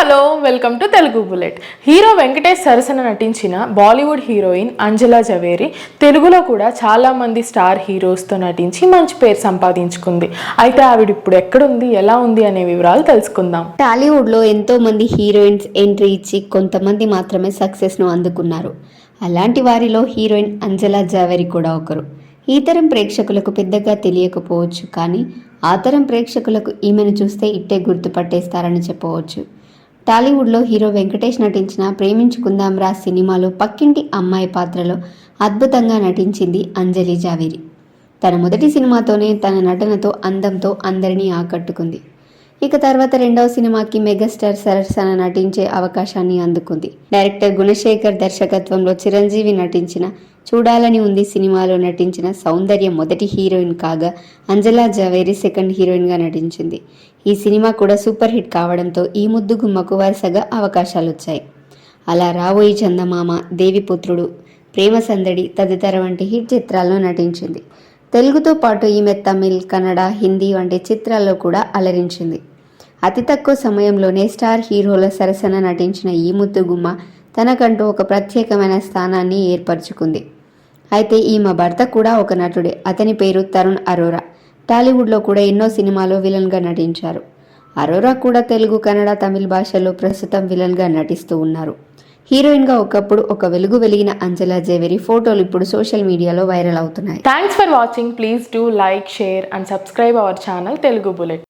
Hello welcome to Telugu bullet. Hero Venkatesh సరసన నటించిన Bollywood heroine Anjala Zaveri తెలుగులో కూడా చాలామంది స్టార్ హీరోస్తో నటించి మంచి పేరు సంపాదించుకుంది. అయితే ఆవిడ ఇప్పుడు ఎక్కడుంది, ఎలా ఉంది అనే వివరాలు తెలుసుకుందాం. టాలీవుడ్లో ఎంతో మంది హీరోయిన్స్ ఎంట్రీ ఇచ్చి కొంతమంది మాత్రమే సక్సెస్ను అందుకున్నారు. అలాంటి వారిలో హీరోయిన్ అంజలా జవేరి కూడా ఒకరు. ఈ తరం ప్రేక్షకులకు పెద్దగా తెలియకపోవచ్చు, కానీ ఆ తరం ప్రేక్షకులకు ఈమెను చూస్తే ఇట్టే గుర్తుపట్టేస్తారని చెప్పవచ్చు. టాలీవుడ్లో హీరో వెంకటేష్ నటించిన ప్రేమించుకుందాంరా సినిమాలో పక్కింటి అమ్మాయి పాత్రలో అద్భుతంగా నటించింది అంజలి జావేరి. తన మొదటి సినిమాతోనే తన నటనతో, అందంతో అందరినీ ఆకట్టుకుంది. ఇక తర్వాత రెండవ సినిమాకి మెగాస్టార్ సరసన నటించే అవకాశాన్ని అందుకుంది. డైరెక్టర్ గుణశేఖర్ దర్శకత్వంలో చిరంజీవి నటించిన చూడాలని ఉంది సినిమాలో నటించిన సౌందర్య మొదటి హీరోయిన్ కాగా, అంజలా జవేరి సెకండ్ హీరోయిన్గా నటించింది. ఈ సినిమా కూడా సూపర్ హిట్ కావడంతో ఈ ముద్దు గుమ్మకు వరుసగా అవకాశాలు వచ్చాయి. అలా రావోయి చందమామ, దేవిపుత్రుడు, ప్రేమ సందడి తదితర వంటి హిట్ చిత్రాల్లో నటించింది. తెలుగుతో పాటు ఈమె తమిళ్, కన్నడ, హిందీ వంటి చిత్రాల్లో కూడా అలరించింది. అతి తక్కువ సమయంలోనే స్టార్ హీరోల సరసన నటించిన ఈ ముద్దుగుమ్మ తనకంటూ ఒక ప్రత్యేకమైన స్థానాన్ని ఏర్పరచుకుంది. అయితే ఈమె భర్త కూడా ఒక నటుడే. అతని పేరు తరుణ్ అరోరా. టాలీవుడ్లో కూడా ఎన్నో సినిమాలో విలన్గా నటించారు. అరోరా కూడా తెలుగు, కన్నడ, తమిళ భాషల్లో ప్రస్తుతం విలన్గా నటిస్తూ ఉన్నారు. హీరోయిన్గా ఒకప్పుడు ఒక వెలుగు వెలిగిన అంజలా జవేరి ఫోటోలు ఇప్పుడు సోషల్ మీడియాలో వైరల్ అవుతున్నాయి. Thanks for watching. Please do like, share and subscribe our channel Telugu bullet.